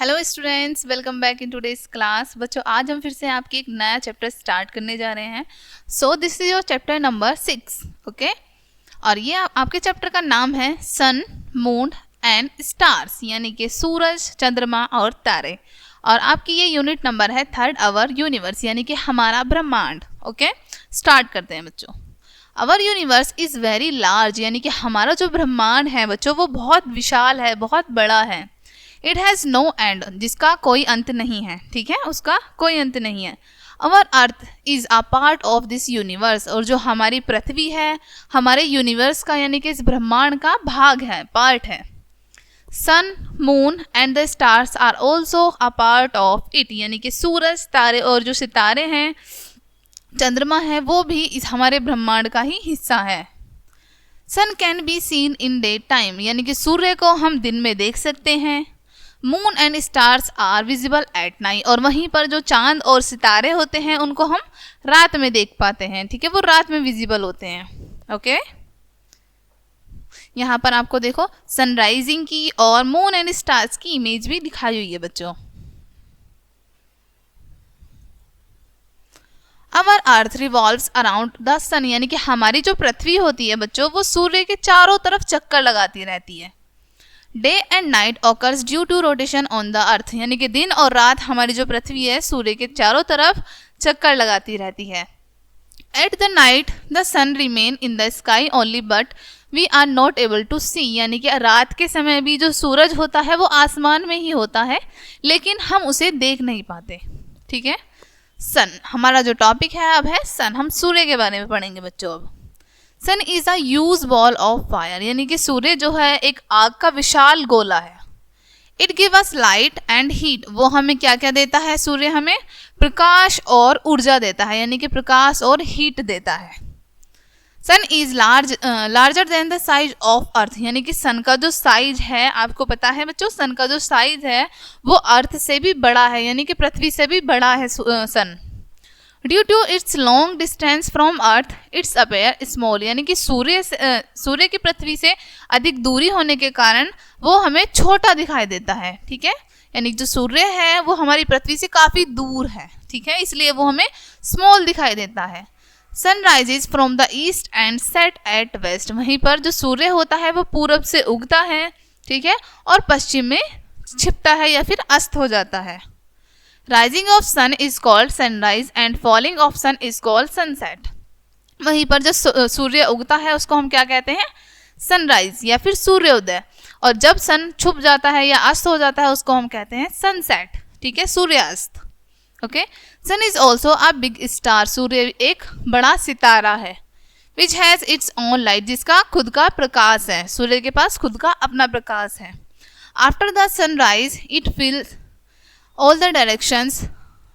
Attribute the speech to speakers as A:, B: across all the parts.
A: Hello students, welcome back in today's class. बच्चों, आज हम फिर से आपकी एक नया चैप्टर स्टार्ट करने जा रहे हैं। So this is your chapter number 6, okay. और ये आपके चैप्टर का नाम है सन, मून एंड स्टार्स, यानी कि सूरज, चंद्रमा और तारे। और आपकी ये यूनिट नंबर है 3rd आवर यूनिवर्स, यानी कि हमारा ब्रह्मांड। ओके, स्टार्ट करते हैं बच्चों। Our universe is very large, यानी कि हमारा जो ब्रह्मांड है बच्चों वो बहुत विशाल है, बहुत बड़ा है। इट हैज़ नो एंड, जिसका कोई अंत नहीं है, ठीक है, उसका कोई अंत नहीं है। Our earth is a part of this universe, और जो हमारी पृथ्वी है हमारे यूनिवर्स का, यानी कि इस ब्रह्मांड का भाग है, पार्ट है। Sun, moon and the stars are also a part of it, यानी कि सूरज, तारे और जो सितारे हैं, चंद्रमा है, वो भी इस हमारे ब्रह्मांड का ही हिस्सा है। Sun can be seen in day time, यानी कि सूर्य को हम दिन में देख सकते हैं। Moon and stars are visible at night, और वहीं पर जो चांद और सितारे होते हैं उनको हम रात में देख पाते हैं, ठीक है, वो रात में विजिबल होते हैं। ओके, यहाँ पर आपको देखो सनराइजिंग की और मून एंड स्टार्स की इमेज भी दिखाई हुई है बच्चों। अवर अर्थ रिवॉल्व्स अराउंड द सन, यानी कि हमारी जो पृथ्वी होती है बच्चों वो सूर्य के चारों तरफ चक्कर लगाती रहती है। Day and night occurs due to rotation on the earth, यानी कि दिन और रात हमारी जो पृथ्वी है सूर्य के चारों तरफ चक्कर लगाती रहती है। At the night the sun remain in the sky only but we are not able to see, यानी कि रात के समय भी जो सूरज होता है वो आसमान में ही होता है, लेकिन हम उसे देख नहीं पाते, ठीक है। सन हमारा जो टॉपिक है अब है सन, हम सूर्य के बारे में पढ़ेंगे बच्चों। अब sun is a huge ball of fire, यानी कि सूर्य जो है एक आग का विशाल गोला है। It give us light and heat, वो हमें क्या क्या देता है, सूर्य हमें प्रकाश और ऊर्जा देता है, यानी कि प्रकाश और हीट देता है। Sun is larger than the size of earth, यानी कि सन का जो साइज है, आपको पता है बच्चों सन का जो साइज है वो अर्थ से भी बड़ा है, यानी कि पृथ्वी से भी बड़ा है sun. Due to its long distance from earth its appear small, यानी कि सूर्य की पृथ्वी से अधिक दूरी होने के कारण वो हमें छोटा दिखाई देता है, ठीक है। यानी जो सूर्य है वो हमारी पृथ्वी से काफ़ी दूर है, ठीक है, इसलिए वो हमें स्मॉल दिखाई देता है। Sun rises from the east and set at west, वहीं पर जो सूर्य होता है वो पूरब से उगता है, ठीक है, और पश्चिम में छिपता है या फिर अस्त हो जाता है। Rising of sun is called sunrise and falling of sun is called sunset, वहीं पर जो सूर्य उगता है उसको हम क्या कहते हैं, सनराइज या फिर सूर्योदय, और जब सन छुप जाता है या अस्त हो जाता है उसको हम कहते हैं सनसेट, ठीक है, सूर्यास्त। Okay, sun is also a big star, सूर्य एक बड़ा सितारा है। Which has its own light, जिसका खुद का प्रकाश है, सूर्य के पास खुद का अपना प्रकाश है। After the sunrise it fills all the directions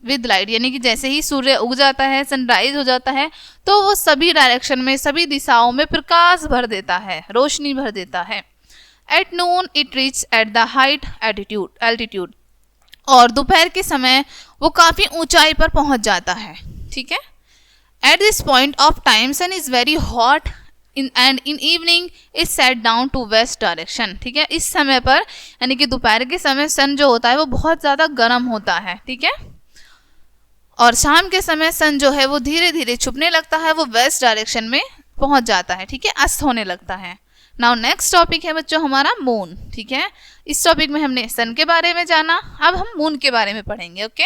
A: with light, यानी कि जैसे ही सूर्य उग जाता है, सनराइज हो जाता है, तो वो सभी डायरेक्शन में, सभी दिशाओं में प्रकाश भर देता है, रोशनी भर देता है। At noon it reach at the height altitude, और दोपहर के समय वो काफ़ी ऊंचाई पर पहुंच जाता है, ठीक है। At this point of time sun is very hot and in evening is set down to west direction, ठीक है। इस समय पर यानी कि दोपहर के समय सन जो होता है वो बहुत ज़्यादा गर्म होता है, ठीक है, और शाम के समय सन जो है वो धीरे धीरे छुपने लगता है, वो वेस्ट डायरेक्शन में पहुंच जाता है, ठीक है, अस्त होने लगता है। नाउ नेक्स्ट टॉपिक है बच्चों हमारा मून, ठीक है। इस टॉपिक में हमने सन के बारे में जाना, अब हम मून के बारे में पढ़ेंगे, ओके,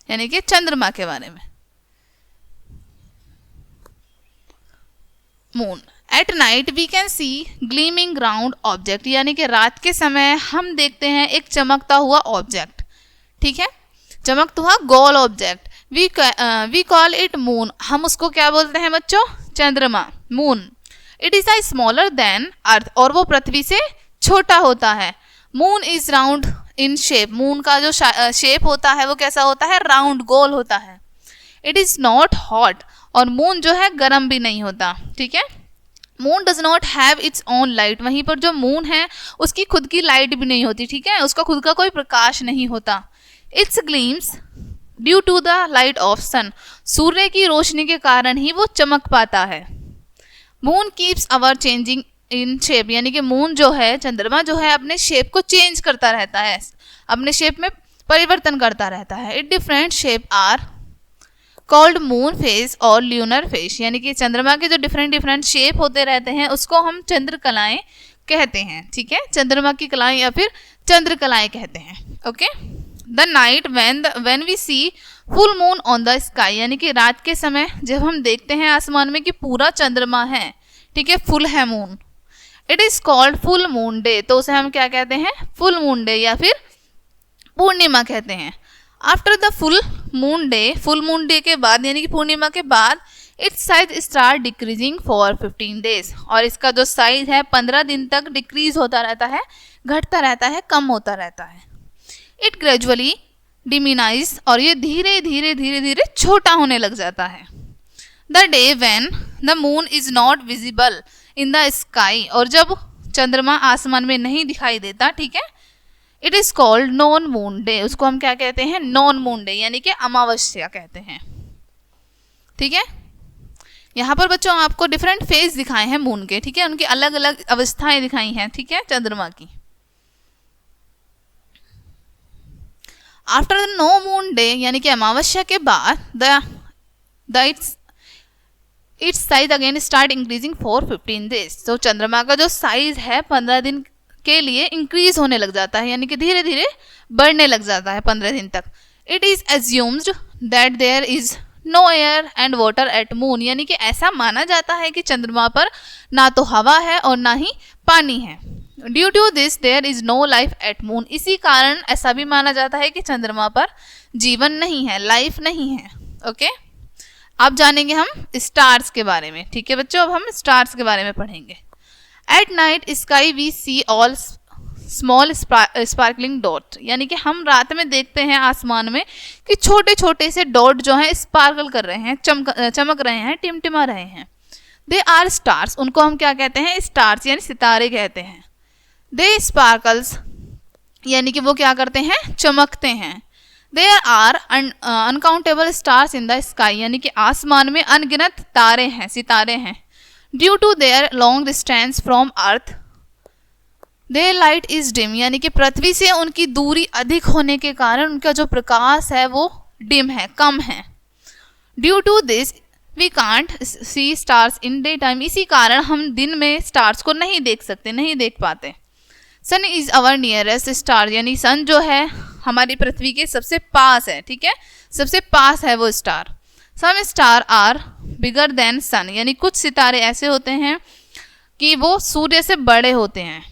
A: यानी कि चंद्रमा के बारे में। Moon at night we can see gleaming round object, यानी कि रात के समय हम देखते हैं एक चमकता हुआ ऑब्जेक्ट, ठीक है, चमकता हुआ गोल object. We call it moon, हम उसको क्या बोलते हैं बच्चों, चंद्रमा, moon. It is a smaller than earth, और वो पृथ्वी से छोटा होता है। Moon is round in shape, moon का जो शेप होता है वो कैसा होता है, राउंड, गोल होता है। इट इज नॉट हॉट, और मून जो है गर्म भी नहीं होता, ठीक है। Moon does not have its own light, वहीं पर जो मून है उसकी खुद की लाइट भी नहीं होती, ठीक है, उसका खुद का कोई प्रकाश नहीं होता। Its gleams due to the light of sun, सूर्य की रोशनी के कारण ही वो चमक पाता है। Moon keeps our changing in shape, यानी कि मून जो है, चंद्रमा जो है अपने शेप को चेंज करता रहता है, अपने शेप में परिवर्तन करता रहता है। It different shape are called moon phase और ल्यूनर फेस, यानी कि चंद्रमा के जो डिफरेंट शेप होते रहते हैं उसको हम चंद्रकलाएं कहते हैं। ठीक है, चंद्रमा की कलाएं या फिर चंद्रकलाएं कहते हैं। Okay, the night when we see full moon on the sky, यानी कि रात के समय जब हम देखते हैं आसमान में कि पूरा चंद्रमा है, ठीक है, फुल है moon, it is called full moon day, तो उसे हम क्या कहते हैं, फुल मून डे या फिर पूर्णिमा कहते हैं। After the full moon day के बाद यानी कि पूर्णिमा के बाद it's size start decreasing for 15 days, और इसका जो साइज है 15 दिन तक डिक्रीज होता रहता है, घटता रहता है, कम होता रहता है। इट ग्रेजुअली डिमिनाइज, और ये धीरे धीरे छोटा होने लग जाता है। The day when the moon is not visible in the sky, और जब चंद्रमा आसमान में नहीं दिखाई देता, ठीक है, it is called non moon day, उसको हम क्या कहते हैं, नॉन मून डे, यानी कि अमावस्या कहते हैं। ठीक है, यहाँ पर बच्चों आपको डिफरेंट फेज दिखाए हैं मून के, ठीक है, उनकी अलग अलग अवस्थाएं दिखाई हैं, ठीक है, चंद्रमा की। After the no moon day, यानी कि अमावस्या के बाद the its size again start increasing for 15 days, तो चंद्रमा का जो साइज है 15 दिन के लिए इंक्रीज होने लग जाता है, यानी कि धीरे धीरे बढ़ने लग जाता है 15 दिन तक। It is assumed that there is no air and water at moon, यानी कि ऐसा माना जाता है कि चंद्रमा पर ना तो हवा है और ना ही पानी है। Due to this there is no life at moon, इसी कारण ऐसा भी माना जाता है कि चंद्रमा पर जीवन नहीं है, लाइफ नहीं है। ओके, अब जानेंगे हम स्टार्स के बारे में। ठीक है बच्चों, अब हम स्टार्स के बारे में पढ़ेंगे। At night sky we see all small sparkling dot, यानी कि हम रात में देखते हैं आसमान में कि छोटे छोटे से डॉट जो हैं स्पार्कल कर रहे हैं, चमक रहे हैं, टिमटिमा रहे हैं। दे आर स्टार्स, उनको हम क्या कहते हैं, स्टार्स यानी सितारे कहते हैं। दे स्पार्कल्स, यानी कि वो क्या करते हैं, चमकते हैं। There are uncountable stars in the sky, यानी कि आसमान में अनगिनत तारे हैं, सितारे हैं। Due to their long distance from earth their light is dim, यानी कि पृथ्वी से उनकी दूरी अधिक होने के कारण उनका जो प्रकाश है वो डिम है, कम है। Due to this we can't see stars in day time, इसी कारण हम दिन में स्टार्स को नहीं देख सकते, नहीं देख पाते। सन इज अवर नियरेस्ट स्टार, यानी सन जो है हमारी पृथ्वी के सबसे पास है, ठीक है, सबसे पास है वो star. Some star are bigger than sun, यानी कुछ सितारे ऐसे होते हैं कि वो सूर्य से बड़े होते हैं।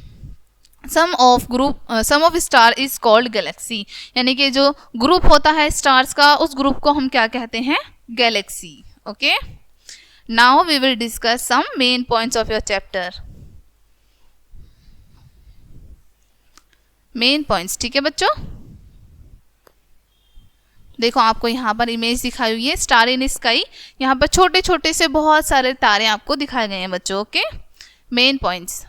A: Some of star is called galaxy, यानी कि जो ग्रुप होता है स्टार्स का, उस ग्रुप को हम क्या कहते हैं, galaxy. Okay, now we will discuss some main points of your chapter. Main points, ठीक है बच्चों, देखो आपको यहाँ पर इमेज दिखाई हुई है स्टार इन स्काई, यहाँ पर छोटे छोटे से बहुत सारे तारे आपको दिखाए गए हैं बच्चों। ओके, मेन पॉइंट्स,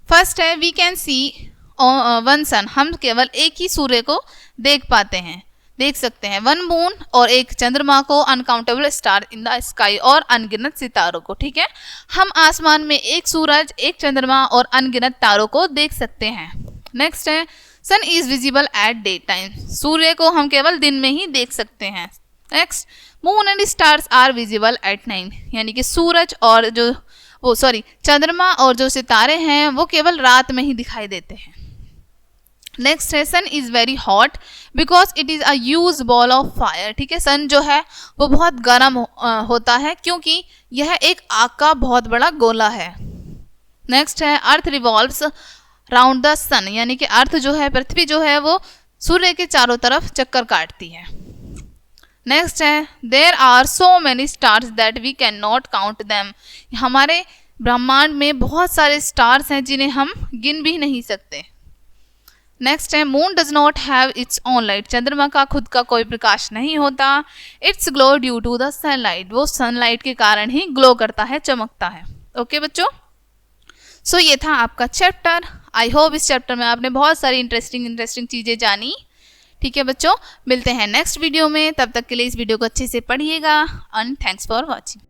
A: फर्स्ट है वी कैन सी वन सन, हम केवल एक ही सूर्य को देख पाते हैं, देख सकते हैं। वन मून, और एक चंद्रमा को। Uncountable star in the sky, और अनगिनत सितारों को। ठीक है, हम आसमान में एक सूरज, एक चंद्रमा और अनगिनत तारों को देख सकते हैं। नेक्स्ट है sun is visible at day time, सूर्य को हम केवल दिन में ही देख सकते हैं। Next, moon and stars are visible at night, यानी कि सूरज और चंद्रमा और जो सितारे हैं वो केवल रात में ही दिखाई देते हैं। नेक्स्ट है sun is very hot because it is a huge ball of fire, ठीक है, सन जो है वो बहुत गर्म होता है क्योंकि यह एक आग का बहुत बड़ा गोला है। नेक्स्ट है अर्थ रिवॉल्व्स राउंड द सन, यानी कि अर्थ जो है, पृथ्वी जो है वो सूर्य के चारों तरफ चक्कर काटती है। नेक्स्ट है there are so many stars that we can not count them, हमारे ब्रह्मांड में बहुत सारे स्टार्स हैं जिन्हें हम गिन भी नहीं सकते। नेक्स्ट है moon does not have its own light, चंद्रमा का खुद का कोई प्रकाश नहीं होता। Its glow due to the sunlight, वो सनलाइट के कारण ही ग्लो करता है, चमकता है। ओके बच्चों, सो ये था आपका चैप्टर। आई होप इस चैप्टर में आपने बहुत सारी इंटरेस्टिंग चीज़ें जानी। ठीक है बच्चों, मिलते हैं नेक्स्ट वीडियो में, तब तक के लिए इस वीडियो को अच्छे से पढ़िएगा एंड थैंक्स फॉर वॉचिंग।